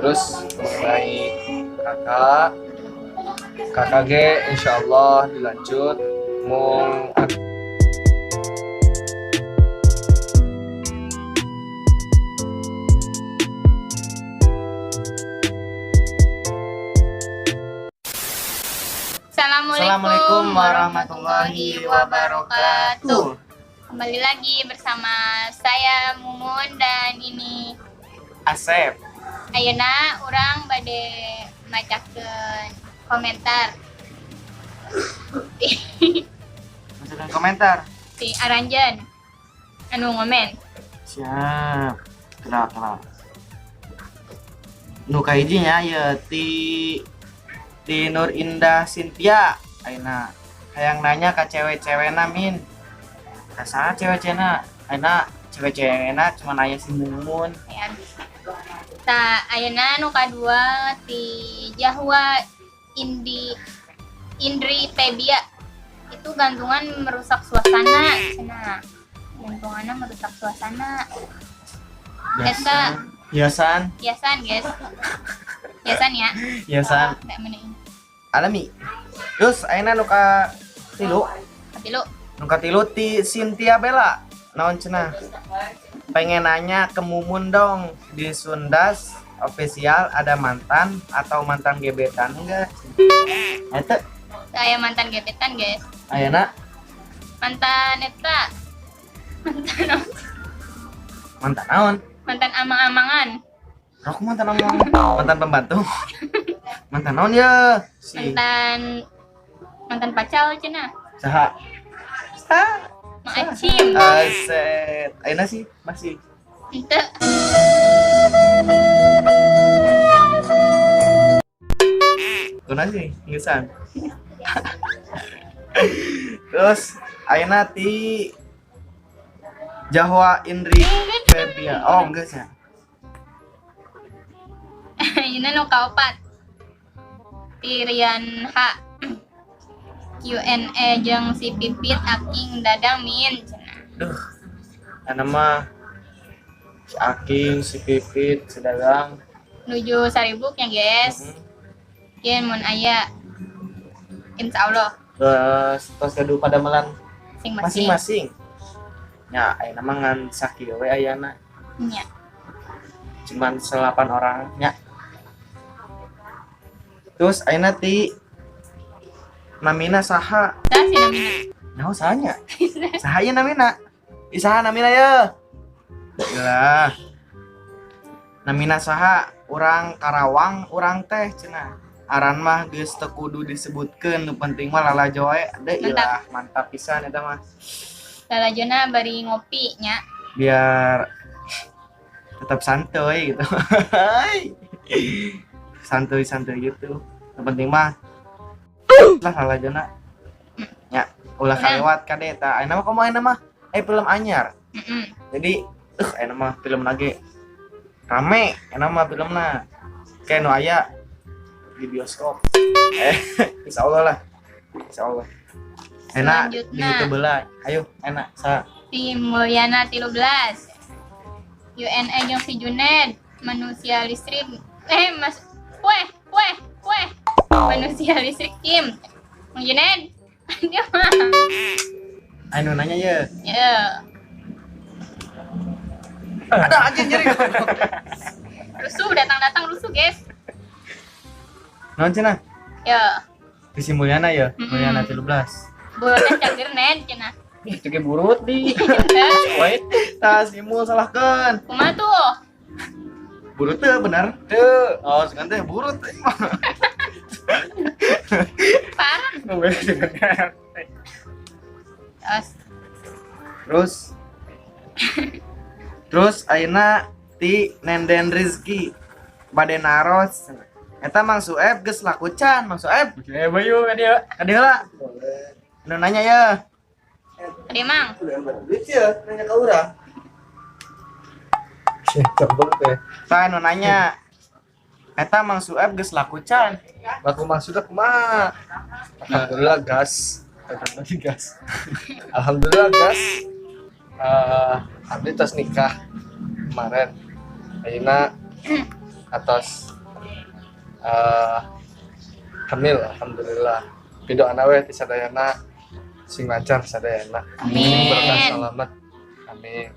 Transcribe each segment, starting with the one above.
Terus mengenai kakak ge insyaallah dilanjut mung Assalamualaikum warahmatullahi wabarakatuh. Kembali lagi bersama saya Mumun dan ini Asep. ayeuna urang bade macakeun komentar Masukkan komentar. si Aranjan anu ngomen. Siap. Kenapa? Nu kahijinya ya ti Nur Indah Cynthia ayeuna hayang nanya ka cewek-cewekna min. Kasaha cewek-cewekna? Ayeuna cewek-cewekna cuma aya si Mumun. Ayeuna nu kadua ti Jahwa Indri Febia. Itu gantungan merusak suasana cenah. Gantunganna merusak suasana. Eta Hiasan hiasan guys. Hiasan ya. hiasan Kayak mana ini? alami. Terus ayeuna nu ka tilu Tilu. nu ka tilu ti Cynthia Bella. Naon cenah? Pengen nanya ke Mumun dong, di Sundas official ada mantan atau mantan gebetan enggak? Eta Saya mantan gebetan guys. ayeuna Mantan eta. mantan naon? Mantan amang-amangan. Aku mantan omong, mantan pembantu. Mantan naon ya? Si Mantan pacal cenah. saha? Mang Acim. Aset. Ayeuna sih masih. Ente. Kuna sih, ngisan. Terus ayeuna ti Jahwa Indri Febia. Oh, enggak sih. Ini nu kaopat. Tirian H. Q&A jeung si Pipit Aking Dadang Min cenah. Duh. Ana mah si Aking, si Pipit, si Dagang. Nuju Saribuk ya guys. Yen mun aya insyaallah Terus kedua pada melan masing-masing. masing-masing. Ya, ayeuna mah ngan sakieu we ayana. Nya. Cuman 8 orang nya. Terus ayeuna ti namina saha? Tah si namina. Naon sahanya? Saha ieu namina? Isaha namina ye? Lah. Namina saha? Urang Karawang, urang teh cenah. Aran mah geus teu kudu disebutkeun, nu penting mah lalajo we. Ilah mantap pisan eta mah. Lalajona bari ngopi nya. Biar tetap santuy gitu. Santuy gitu. Yang penting mah lah lalajona. Ya, ulah kalewat kade eta. Ayeuna mah komo ayeuna mah film anyar. Jadi ayeuna mah film lagi rame, ayeuna mah filmna kayak nu aya di bioskop. Insyaallah lah. Insyaallah. Enak di YouTube lah. Ayo, enak sa. Si Mulyana 13. UNA jeung si Juned manusia listrik mas manusia listrik Kim. Mang Juned. Dia mah. Anu nanya ya. Ya. Ada aja jadi. Rusuh datang rusuh, guys. Naon cenah? Ya. Di si Mulyana ya, Mulyana 13. Bulan cager nen cenah. Itu ge burut di. Wait, tah si Mul salahkeun. Kumaha tuh? Burut teh bener. Teu. Oh, segan teh burut. Parah. Terus ayeuna ti Nenden Rizky bade naros. Eta Mang Sueb geus lakucan, Mang Sueb. Bayu ka dia. Ka dieu lah. Nu nanya ya. Tadi Mang. Duit ya, nanya ka urang. Cembeng teh. Tah nu nanya. Eta Mang Sueb geus lakucan. Laku maksudnya kumaha? Alhamdulillah gas. Alhamdulillah gas. Abdi tos nikah kemarin. Ayeuna atas Hamil alhamdulillah. Pido anak we ti sadayana sing lancar sadayana. Amin. Sing berkah selamat. Amin.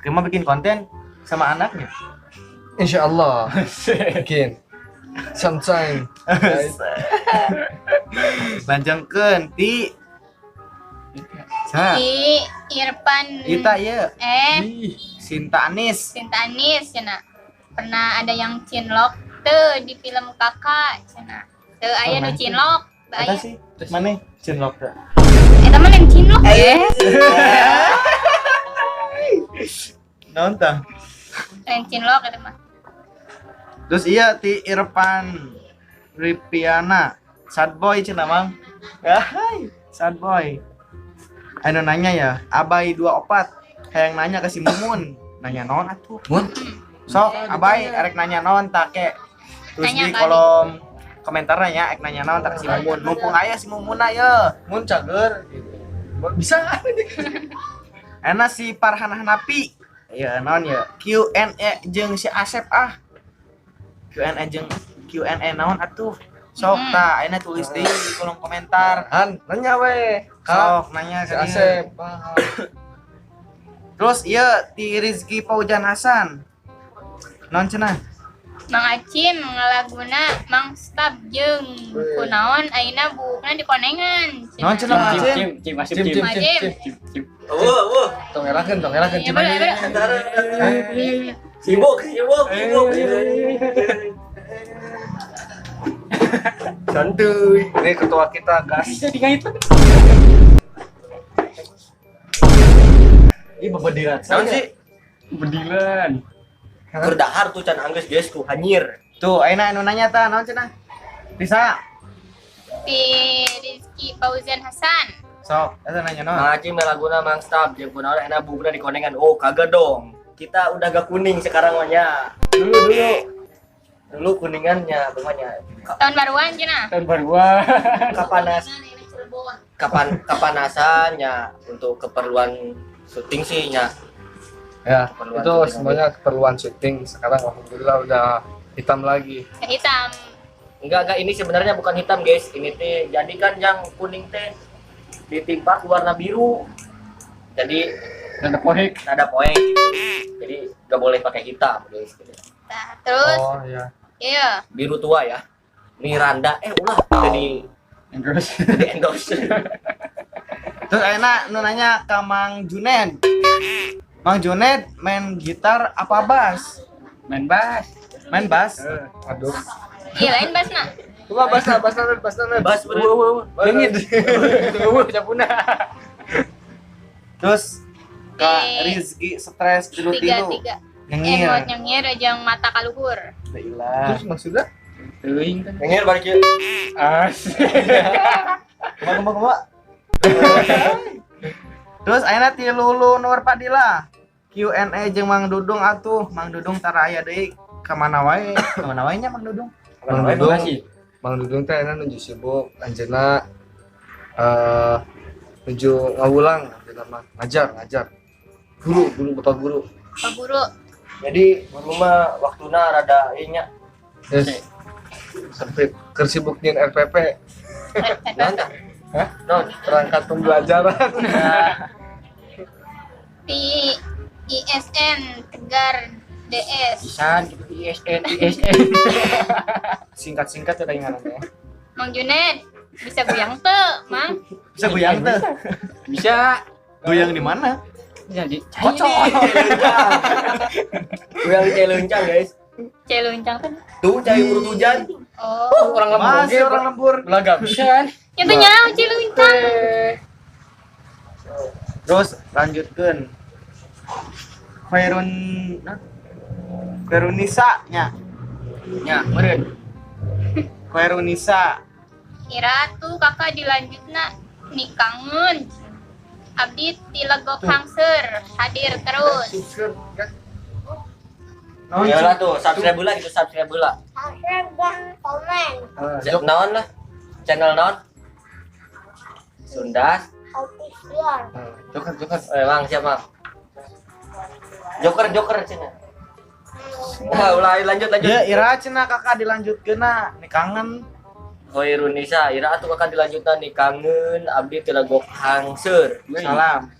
Kamu bikin konten sama anaknya. Insyaallah. Bikin. Sometime. Lanjangkeun ti Sa, Si Irfan Ita ya, Ih, Sinta Anis. Sinta Anis cenah. Pernah ada yang cinlok teu di film Kakak cenah. Teu aya nu cinlok, teu Eta aya. sih, mana cinlok teh? Eta mah yang cinlok ya. Naon tah? Yang cinlok eta mah. Terus iya ti Irfan Ripiana, sad boy cenah mang. Hai, sad boy. Anu nanya ya, Abai 24 hayang nanya ke si Mumun. Nanya naon atuh? Mun. Sok, Abai erek nanya naon tak ke. Terus Nanya di kali. kolom komentarnya ya, erek nanya naon tak ke si Mumun. Mumpung aya si Mumun aya. mun cager gitu. Bisa. Enak si Farhan Hanapi. Ya naon ya? Q&A jeung si Asep ah. Q&A jeung Q&A naon atuh? Sok tah ayeuna tulis di kolom komentar. Han, nanya we. Sok nanya Si ke dia. Asep. Terus iya ti Rizky Paujan Hasan. Naon cenah? Mang Acim ngalaguna Mang Stab jeung kunaon ayeuna buukna dikonengan. Naon cenah Mang Acim? Cim, Acim. Tong erakeun Iya, cim. bener, bener. Sibuk. Santuy. Ini ketua kita, gas. Ini bebediran. Naon sih? Bedilan. Berdahar tuh can anggeus geus ku hanyir. Tuh ayeuna anu nanya tah naon cenah? Bisa. Ti Rizky Fauzan Hasan. Sok, eta nanya naon? Ngacim laguna Mang Stab jeung kunaon enak buguna dikonengan. Oh, kagak dong. Kita udah gak kuning sekarang mah nya. Dulu kuningannya bagaimana? Tahun baruan cenah. Tahun baruan. Kapanasannya untuk keperluan syuting sih nya. Ya, Keperluan itu syuting semuanya keperluan syuting. Sekarang alhamdulillah udah hitam lagi. Hitam. Enggak ini sebenarnya bukan hitam guys. Ini teh jadi kan yang kuning teh ditimpa ke warna biru. Jadi Ada poek. ada poin gitu. Jadi gak boleh pakai hitam guys. Gitu. Nah, terus Oh iya. iya. Biru tua ya. Miranda ulah jadi Terus endorse. Terus ayeuna nu nanya ka Mang Juned. Mang Juned main gitar apa bass? main bass. Main bass. Aduh. Iya lain basna. Coba bass bener. Bass bener. Dingin. Tunggu capuna. Terus ka Rizky stres Tiga tilu-tilu. tiga. Nyengir. Emot nyengir jeung mata kaluhur. Baiklah. Terus maksudnya? Teuing kan. Ngir balik ieu. Kumaha. Terus ayeuna ti Lulu Nur Padilla. Q&A jeung Mang Dudung atuh. Mang Dudung tara aya deui ka mana wae? Ka mana wae nya Mang Dudung? Mang Dudung teh enak nuju sibuk, anjeunna nuju ngawulang, anjeunna mah ngajar. Guru bapak guru. Pak Guru. Jadi guru mah waktuna rada ieu nya. Yes. Sampai kersibuk nyin RPP. Naon tah? Hah? Naon? Perangkat pembelajaran. Ti ISN Tegar DS. Pisan gitu ISN. Singkat-singkat udah ingatannya. Mang Juned bisa goyang teu, Mang? Bisa goyang tuh. Bisa. Goyang di mana? Jadi Kocok. Goyang cai leuncang guys. Celuncang teh. Tuh cai urut hujan. Oh. Orang lembur. Masih orang lembur. Belaga pisan. Yang teh nyaho celuncang. Terus lanjutkeun. Khairunisa nya. Nya, meureun. Khairunisa. Kira tuh kakak dilanjutna nikangeun. Abdi Tilegok Hangser hadir terus. Naon Ya lah tuh, subscribe lah gitu, subscribe lah. Subscribe dan komen. Naon lah? Channel naon? Sundas. Official. Joker. Mang siapa? Joker cina. Ulah lanjut. Ya ira cenah kakak dilanjutkeun na, nih kangen. Hoi Runisa, ira atuh kakak dilanjutan nih kangen abdi teu legok hangseur. Salam.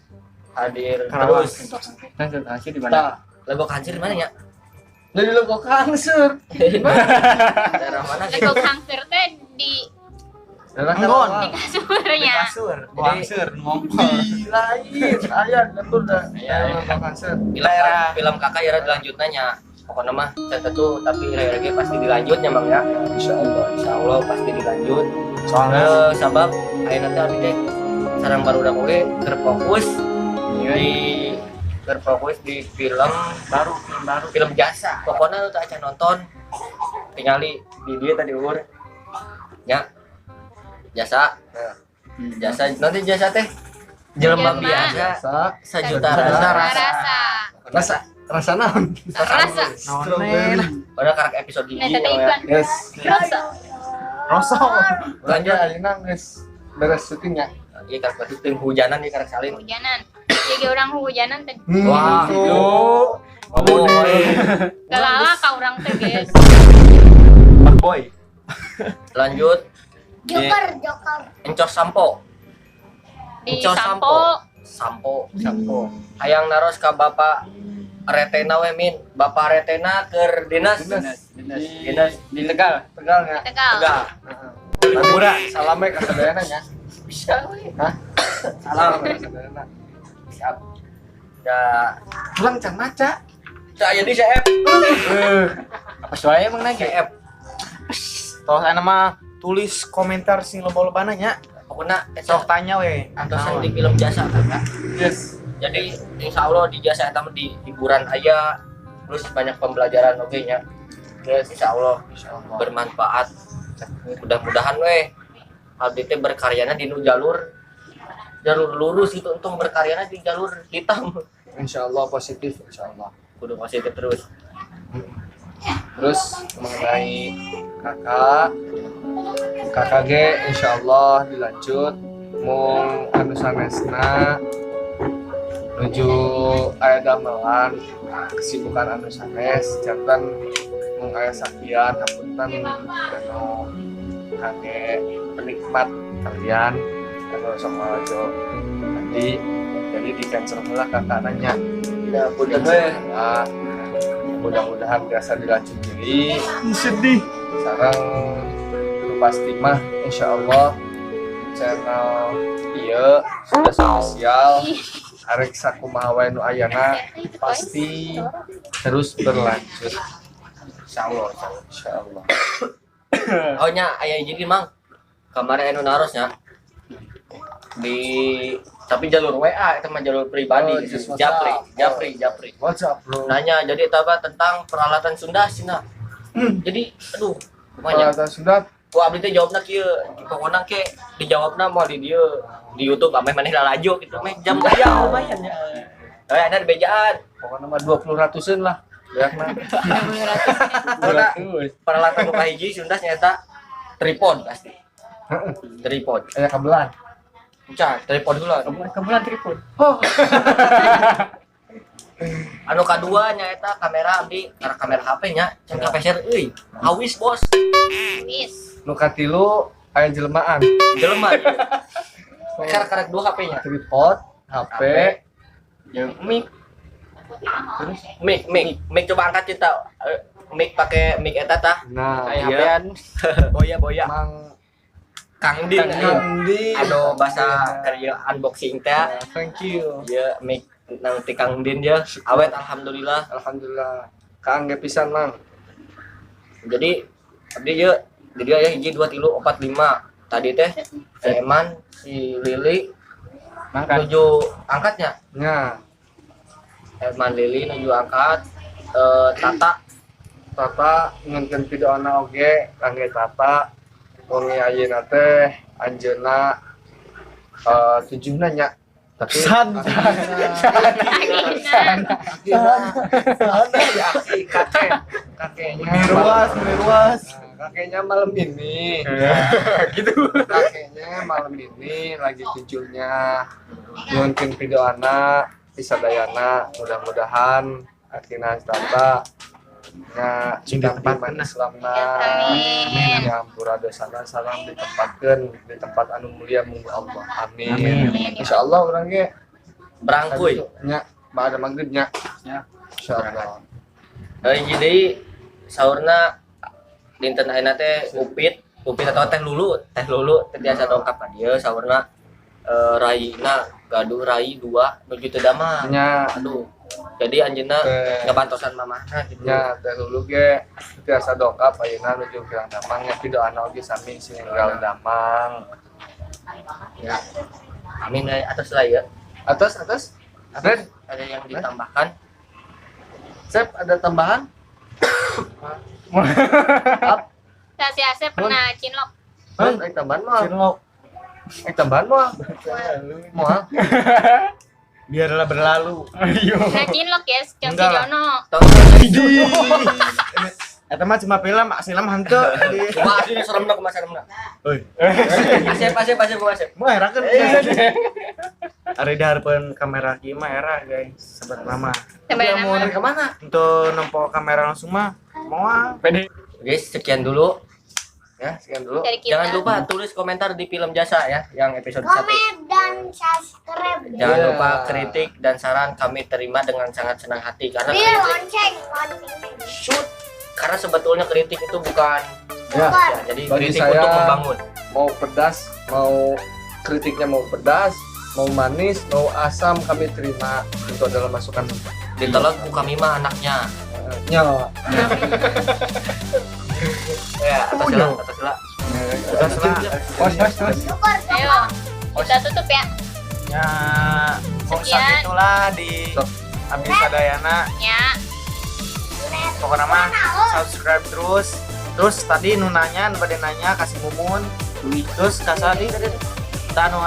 Hadir Karawang. terus. Lanjut hasil di mana? Tah, Legok hangseur di mana ya? jadi lo kok hangsur. Daerah mana sih? Lekok hangsur teh di Daerah Enggon. di kasurnya. Kasur, Jadi- hangsur ngompol. lain, ayah betul dah. Iya. Lo kok hangsur. Film kakak ira dilanjutnya pokoknya mah saya tuh tapi lagi pasti dilanjutnya bang ya. Insya Allah pasti dilanjut. Soalnya Sabab ayeuna teh abdi teh sareng barudak oge keur fokus di film baru. film jasa. Pokoknya lu teu acan nonton tingali di dia tadi umur ya jasa jasa nanti jasa teh jelema Jelema. biasa Rasa, sajuta Sajuta rasa. rasa, rasa naon? Rasa. Naon Padahal karak episode Nah, hiji tadi ya. iklan. Yes. Rasa. Rosso. Lanjut ayeuna geus beres syutingnya. Iya karak berarti ting hujanan nih karak salin. Hujanan. Jadi orang hujanan teh. Wah, Yo. Oh, Galala ka urang teh guys. Pak Boy. lanjut Joker. encos sampo. Di Encos sampo. sampo. Hayang naros ka Bapak Retena we min. Bapak Retena keur dinas. Dinas Di Tegal. Tegalnya. Tegal. Tegal. Murah. Salame ka sadayana nya. Bisa we. Hah? Salam. Salame ka sadayana. Siap. Ya, Pulang can maca. saya di CF. Apa soalnya emang nanya? CF. Toh ana mah tulis komentar sing loba-loba nanya. Pokoknya Sok tanya we. antosan di film jasa kan. Yes. Jadi insya Allah di jasa eta mah di hiburan aya terus banyak pembelajaran oke nya. Yes, insya Allah bermanfaat. Mudah-mudahan weh abdi teh berkaryana di nu jalur lurus itu untung berkaryana di jalur hitam. Insyaallah positif insyaallah. Kudu positif terus. Terus mengenai kakak ge insyaallah dilanjut mung anu sanesna nuju aya damelan kesibukan anu sanes jantan mung aya sakian hapunten anu kage penikmat kalian anu sama aja nanti jadi di cancel heula kakak nanya Ya punten weh. nah, mudah-mudahan biasa dilanjut diri Sedih. sekarang lu pasti mah insyaallah channel iya sudah spesial arek sakumaha wae nu ayana pasti terus berlanjut Insyaallah. insyaallah. Oh nya aya jadi mang. Kemarin anu narosnya di tapi jalur WA itu mah jalur pribadi. Oh, just Japri. What's up bro? Nanya jadi apa tentang peralatan Sunda Cina. Jadi aduh banyak. Kalau sudah Wah abdi teh jawabna kieu. Pokona ke dijawabna mau di dieu di YouTube ameh maneh lalajo gitu meh jam kerja lumayan ya. Ada bejaan. pokoknya mah 20 ratusan lah biarna. Pokona peralatan nu kahiji Sunda nyata tripod pasti. Tripod. Aya kabelan. Cak, tripod dulu. Kebetulan tripod. Anu kadua nyaeta kamera abdi karena kamera HP nya can kapeser euy. Awis bos. Wis. Nu katilu aya jelmaan. Jelema ieu. Karek dua HP nya. Tripod, HP, Yang mic coba angkat cinta. Mic pakai mic eta tah. nah Kayak iya. HP-an. Boya. Mang Kang Din. Kandi. Anu bahasa kerja unboxing teh. Thank you. Ya mic nanti Kang Din ya. Awet alhamdulillah. Alhamdulillah. Kaangge pisan, Mang. Jadi abdi ye jadi ya hiji 2 3 4 5. Tadi teh si Eman, si Lili nuju angkatnya. Nya, Eman Lili nuju angkat Tata ngeunkeun videona oge kangge Tata. Wong ayeuna teh anjeunna 7 nya. Tapi kakeknya Miruas. kakeknya malam ini gitu kakeknya malam ini lagi tujuhnya mungkin video anak bisa dayana mudah-mudahan akhirnya Tata Ya, Sing kita ditempatkeun iman nah. Islamna. Amin. Yang burada sana salam ditempatkan di tempat anu mulia munggu Allah. Amin. Amin. Insyaallah urang ge Berangkuy. nya ba'da maghribnya. Ya. Insyaallah. Jadi sahurna dinten ayeuna teh upit atau teh lulu teh biasa dongkap ka dieu sahurna raina gaduh rai 2 nuju teu damang. Nya Aduh. Jadi anjeunna Teh. ngabantosan mamahna gitu. nya teh dulu ge biasa dongkap ayeuna nuju kirang damang nya pidoana oge sami sing ninggal damang. Ya. Amin atas lah ya. Atas. Red, Ada yang ditambahkan? Sep ada tambahan? Nah, si Asep pernah cinlok. Mun tambahan mah. Cinlok. Tambahan mah. Moal. Biarlah berlalu. Pernah cinlok ya, Cong Enggak lah. Cidono. Eta mah cuma film hantu. Wah, ini seremna kumaha seremna. Euy. Asep kumaha asep. Mau era kan. Ari dihareupeun kamera kieu mah era guys, sobat mama. Sampai Mau nama. ke mana? Untuk nempo kamera langsung mah moal. Guys, sekian dulu. Ya, sekian dulu. Dari kita. Jangan lupa tulis komentar di film jasa ya, yang episode 1. Komen dan subscribe. Jangan Yeah. lupa kritik dan saran kami terima dengan sangat senang hati karena Di kritik, lonceng. shoot, karena sebetulnya kritik itu bukan Ya, jadi Bagi kritik saya- untuk membangun. mau pedas, mau kritiknya mau pedas, mau manis, mau asam kami terima. Itu adalah masukan. Ditolak ku kami mah anaknya. Nya. Ya, atas lah, atas lah. Terus lah. Syukur Ayo, kita tutup ya. Ya, kok Sekian. sakitulah di Abdi Sadayana. Ya. Pokoknya mah subscribe terus. Terus tadi nu nanya, pada nanya kasih mumun. Terus kasadi kita nu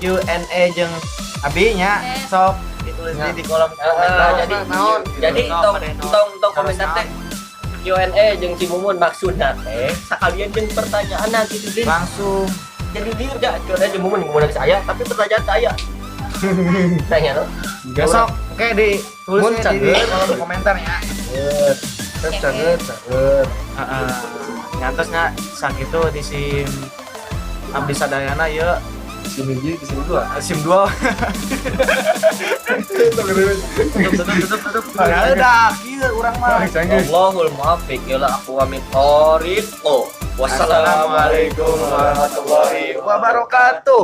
Q&A jeung Abi nya sok ditulis Ya. di kolom komentar. jadi naon? jadi Naon, tong pada naon. tong komentar teh Q&A jeung Cimumun maksudna teh sakalian jeung pertanyaan gitu deh. Langsung Jadi dia enggak Q&A jeung Mumun ke saya tapi pertanyaan saya. Tanya lo. besok oke ditulis Mun di cager. kolom komentarnya. Sep cager. Heeh. Nyantosnya sakitu di SIM Abdi Sadayana ye Sini di sini dua. SIM 2. Tutup. Padahal udah kieu urang mah. Allahul muwaffiq ila aqwamit thoriq. Wassalamualaikum Assalamualaikum warahmatullahi wabarakatuh.